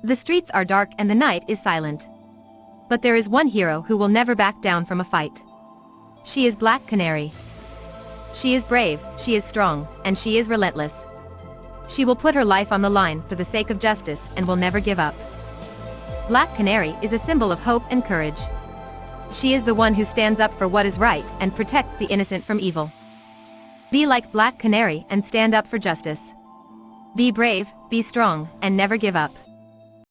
The streets are dark and the night is silent. But there is one hero who will never back down from a fight. She is Black Canary. She is brave, she is strong, and she is relentless. She will put her life on the line for the sake of justice and will never give up. Black Canary is a symbol of hope and courage. She is the one who stands up for what is right and protects the innocent from evil. Be like Black Canary and stand up for justice. Be brave, be strong, and never give up.